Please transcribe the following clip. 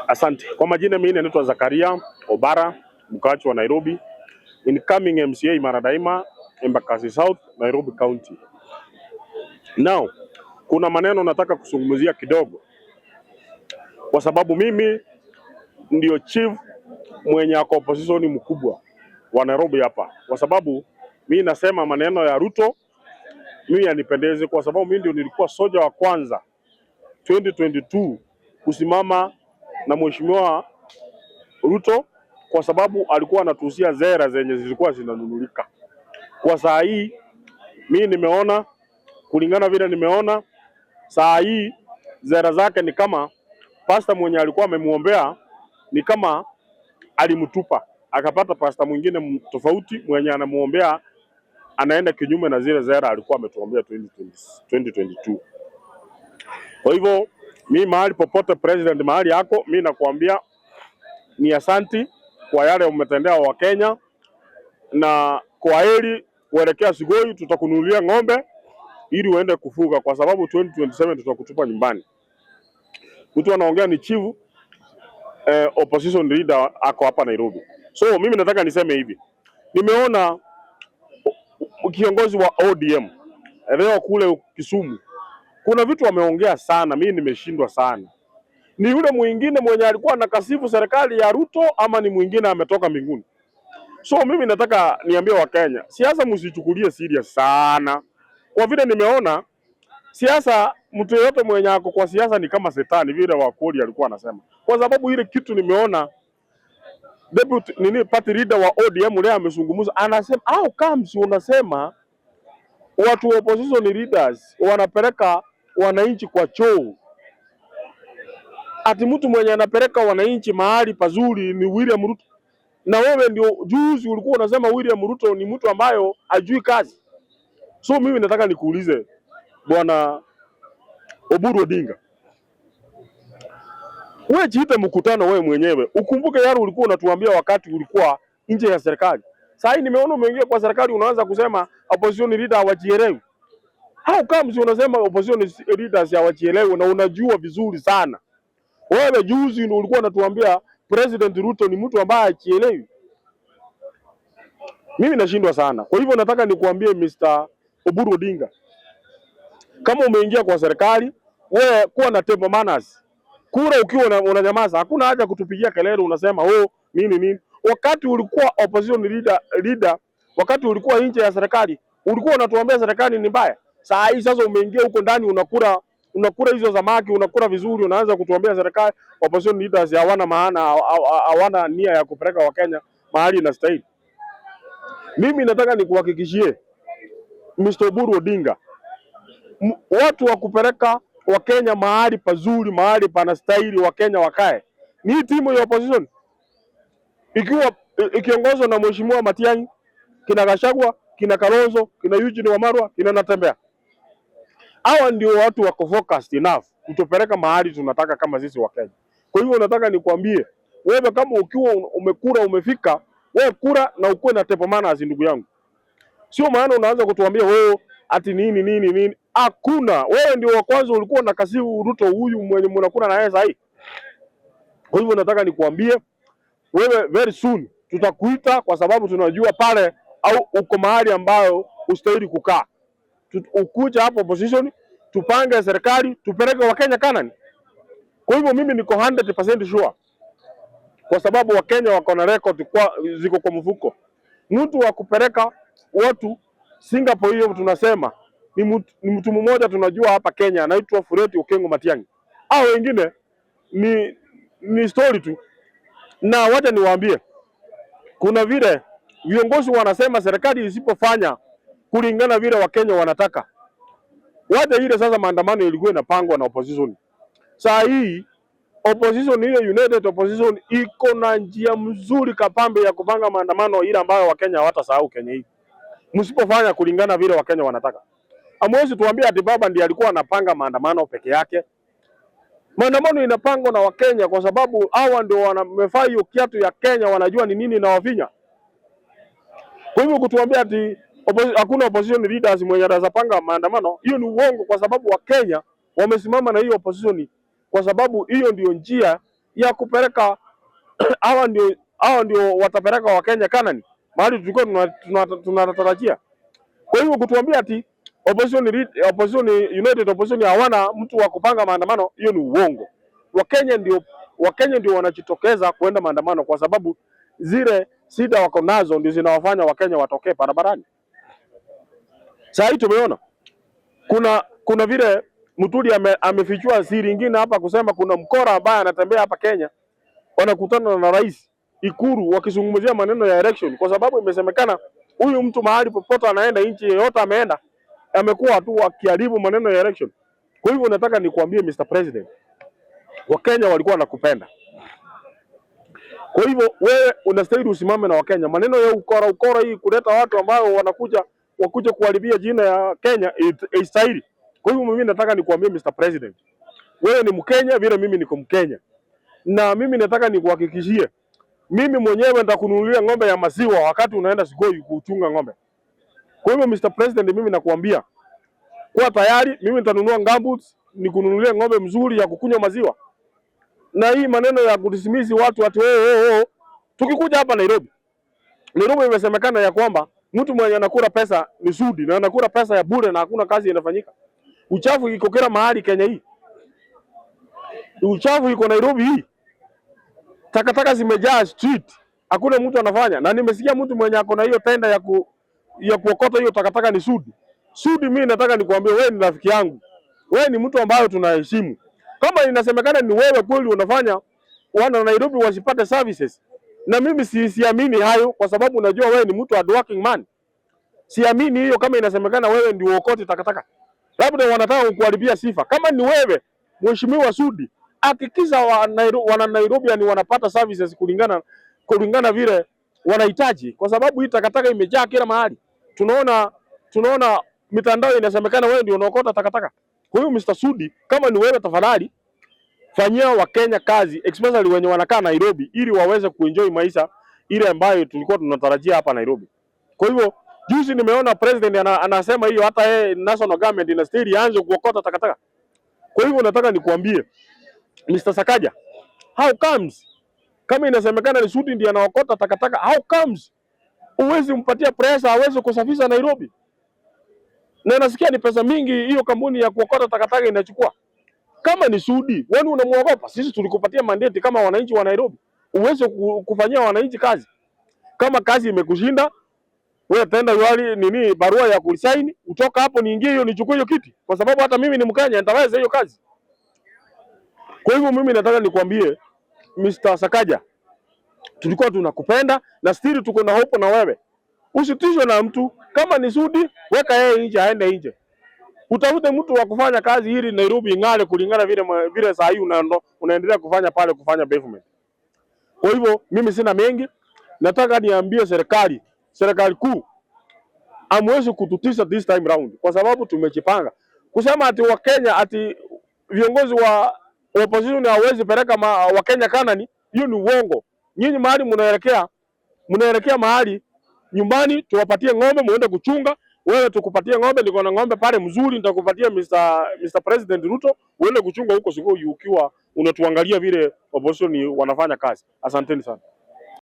Asante. Kwa majina mimi naitwa Zakaria Obara, mkaaji wa Nairobi, incoming MCA mara daima, Embakasi South, Nairobi County. Now, kuna maneno nataka kuzungumzia kidogo, kwa sababu mimi ndio chief mwenye ako opposition mkubwa wa Nairobi hapa. Kwa sababu mimi nasema maneno ya Ruto mimi yanipendeze, kwa sababu mimi ndio nilikuwa soja wa kwanza 2022 kusimama na mheshimiwa Ruto, kwa sababu alikuwa anatuhusia zera zenye zilikuwa zinanunulika. Kwa saa hii mimi nimeona, kulingana vile nimeona saa hii zera zake ni kama pasta mwenye alikuwa amemuombea ni kama alimtupa, akapata pasta mwingine tofauti mwenye anamuombea anaenda kinyume na zile zera alikuwa ametuombea 2022. Kwa hivyo mimi mahali popote president mahali yako, mimi nakuambia ni asanti kwa yale umetendea wa Kenya, na kwa heri kuelekea Sigoi tutakununulia ng'ombe ili uende kufuga, kwa sababu 2027 tutakutupa nyumbani. Mtu anaongea ni chief opposition leader ako hapa Nairobi. So mimi nataka niseme hivi, nimeona kiongozi wa ODM leo kule Kisumu kuna vitu wameongea sana, mimi nimeshindwa sana. Ni yule mwingine mwenye alikuwa anakasifu serikali ya Ruto ama ni mwingine ametoka mbinguni? So mimi nataka niambie Wakenya, siasa msichukulie serious sana, kwa vile nimeona siasa, mtu yote mwenye ako kwa siasa ni kama setani vile Wakoli alikuwa anasema. Kwa sababu ile kitu nimeona deputy party leader wa ODM leo amezungumza, anasema au comes unasema watu wa opposition leaders wanapeleka wananchi kwa choo. Ati mtu mwenye anapeleka wananchi mahali pazuri ni William Ruto, na wewe ndio juzi ulikuwa unasema William Ruto ni mtu ambayo ajui kazi. So mimi nataka nikuulize bwana Oburu Odinga, wewe jiite mkutano wewe mwenyewe, ukumbuke yale ulikuwa unatuambia wakati ulikuwa nje ya serikali. Sasa hii nimeona umeingia kwa serikali unaanza kusema opposition leader hawajielewi. How comes unasema opposition leaders hawajielewi na unajua vizuri sana? Wewe juzi ndio ulikuwa unatuambia President Ruto ni mtu ambaye hajielewi. Mimi nashindwa sana. Kwa hivyo nataka nikuambie Mr. Oburu Odinga, kama umeingia kwa serikali, wewe kuwa na table manners. Kura ukiwa unanyamaza, hakuna haja kutupigia kelele unasema nini. Wakati ulikuwa opposition leader, wakati ulikuwa nje ya serikali, ulikuwa unatuambia serikali ni mbaya. Saa hii sasa umeingia huko ndani, unakula hizo samaki, unakula vizuri, unaanza kutuambia serikali opposition leaders hawana maana, hawana nia ya kupeleka Wakenya mahali inastahili. Mimi nataka nikuhakikishie Mr. Oburu Odinga, watu wa kupeleka Wakenya mahali pazuri, mahali panastahili Wakenya wakae ni timu ya opposition, ikiwa ikiongozwa na mheshimiwa Matiang'i, kina Gachagua, kina Kalonzo, kina Eugene Wamalwa, kina Natembeya. Hawa ndio watu wako focused enough kutupeleka mahali tunataka kama sisi Wakenya. Kwa hivyo nataka nikwambie wewe, kama ukiwa umekura umefika, wewe kura na ukuwe na table manners ndugu yangu. Sio maana unaanza kutuambia wewe ati nini. Hakuna. Wewe ndio wa kwanza ulikuwa na kasifu Ruto huyu mwenye mnakuna na yeye sasa. Kwa hivyo nataka nikuambie wewe, very soon tutakuita, kwa sababu tunajua pale au uko mahali ambayo ustahili kukaa. Ukuja hapo opposition, tupange serikali, tupeleke Wakenya Kanani. Kwa hivyo mimi niko 100% sure, kwa sababu Wakenya wako na record ziko kwa mfuko. Mtu wa kupeleka watu Singapore hiyo tunasema ni mtu mmoja tunajua hapa Kenya, anaitwa Fred Okengo Matiang'i. Hao wengine ni story tu. Na wacha niwaambie, kuna vile viongozi wanasema serikali isipofanya kulingana vile Wakenya wanataka, wacha ile sasa maandamano ilikuwa inapangwa na opposition. Saa hii opposition ile United Opposition iko na njia mzuri kapambe ya kupanga maandamano ile ambayo Wakenya hawatasahau Kenya hii. Msipofanya kulingana vile Wakenya wanataka, amwezi tuambia ati baba ndiye alikuwa anapanga maandamano peke yake. Maandamano inapangwa na Wakenya, kwa sababu hawa ndio wamefaa hiyo kiatu ya Kenya, wanajua ni nini na wafinya. Kwa hivyo kutuambia ati hakuna opposition leaders mwenye anaweza panga maandamano, hiyo ni uongo, kwa sababu Wakenya wamesimama na hiyo opposition kwa sababu hiyo ndio njia ya kupeleka hawa ndio watapeleka Wakenya Kanani mahali tulikuwa tunatarajia. Kwa hivyo kutuambia ati opposition united opposition hawana mtu wa kupanga maandamano, hiyo ni uongo. Wakenya ndio wanajitokeza kuenda maandamano kwa sababu zile shida wako nazo ndio zinawafanya Wakenya watokee barabarani. Sasa hii tumeona kuna vile Muturi amefichua siri nyingine hapa kusema kuna mkora ambaye anatembea hapa Kenya, wanakutana na rais Ikuru wakizungumzia maneno ya election, kwa sababu imesemekana huyu mtu mahali popote anaenda, nchi yoyote ameenda, amekuwa tu akiharibu maneno ya election. Kwa hivyo nataka nikuambie Mr. President, Wakenya walikuwa wanakupenda. Kwa hivyo wewe unastahili usimame na Wakenya. Maneno ya ukora hii kuleta watu ambao wakuja kuharibia jina ya Kenya istahili. Kwa hivyo mimi nataka nikuambie Mr. President, wewe ni Mkenya vile mimi niko Mkenya, na mimi nataka nikuhakikishie mimi mwenyewe nitakununulia ng'ombe ya maziwa wakati unaenda Sigoi kuchunga ng'ombe. Kwa hivyo Mr. President, mimi nakuambia kuwa tayari, mimi nitanunua gumboots nikununulia ng'ombe mzuri ya kukunywa maziwa. Na hii maneno ya kudismiss watu ati tukikuja hapa Nairobi imesemekana ya kwamba mtu mwenye anakula pesa ni Sudi na anakula pesa ya bure na hakuna kazi inafanyika. Uchafu iko kila mahali Kenya hii. Uchafu iko Nairobi hii. Takataka zimejaa street. Hakuna mtu anafanya. Na nimesikia mtu mwenye ako na hiyo tenda ya kuokota hiyo takataka ni Sudi. Sudi, mimi nataka nikuambie wewe ni rafiki yangu. Wewe ni mtu ambaye tunaheshimu. Kama inasemekana ni wewe kweli unafanya wana Nairobi wasipate services, na mimi siamini hayo, kwa sababu najua wewe ni mtu hard working man. Siamini hiyo kama inasemekana wewe ndio uokote takataka. Labda wanataka kukuharibia sifa. Kama ni wewe Mheshimiwa Sudi, hakikisha wana Nairobi ni wanapata services kulingana vile wanahitaji, kwa sababu hii takataka imejaa kila mahali. Tunaona mitandao inasemekana wewe ndio unaokota takataka. Kwa hiyo Mr. Sudi, kama ni wewe, tafadhali fanyia Wakenya kazi, especially wenye wanakaa Nairobi, ili waweze kuenjoy maisha ile ambayo tulikuwa tunatarajia hapa Nairobi. Kwa hivyo juzi nimeona president anasema hiyo hata yeye national government inastahili aanze kuokota takataka. Kwa hivyo nataka nikuambie Mr. Sakaja, how comes kama inasemekana ni Sudi ndiye anaokota takataka, how comes uwezi mpatia pressure aweze kusafisha Nairobi? Na nasikia ni pesa mingi hiyo kampuni ya kuokota takataka inachukua. Kama ni Sudi, wewe unamuogopa? Sisi tulikupatia mandate kama wananchi wa Nairobi uweze kufanyia wananchi kazi. Kama kazi imekushinda, wewe tenda barua ya kuresign, utoka hapo niingie hiyo nichukue hiyo kiti, kwa sababu hata mimi ni Mkenya nitaweza hiyo kazi. Kwa hivyo mimi nataka nikwambie Mr. Sakaja, tulikuwa tunakupenda na still tuko na hope na wewe. Usitishwe na mtu. Kama ni Sudi, weka yeye nje, aende nje. Utafute mtu wa kufanya kazi ili Nairobi ing'are kulingana vile saa hii unaendelea kufanya pavement. Kwa hivyo mimi sina mengi, nataka niambie serikali kuu amwezi kututisha this time round, kwa sababu tumejipanga. Kusema ati Wakenya ati viongozi wa opposition hawezi peleka Wakenya Kanani, hiyo ni uongo. Nyinyi mahali mnaelekea mahali nyumbani, tuwapatie ng'ombe muende kuchunga. Wewe tukupatie ng'ombe, niko na ng'ombe pale mzuri, nitakupatia Mr. President Ruto, uende kuchunga huko Sigoi ukiwa unatuangalia vile opposition wanafanya kazi. Asanteni sana.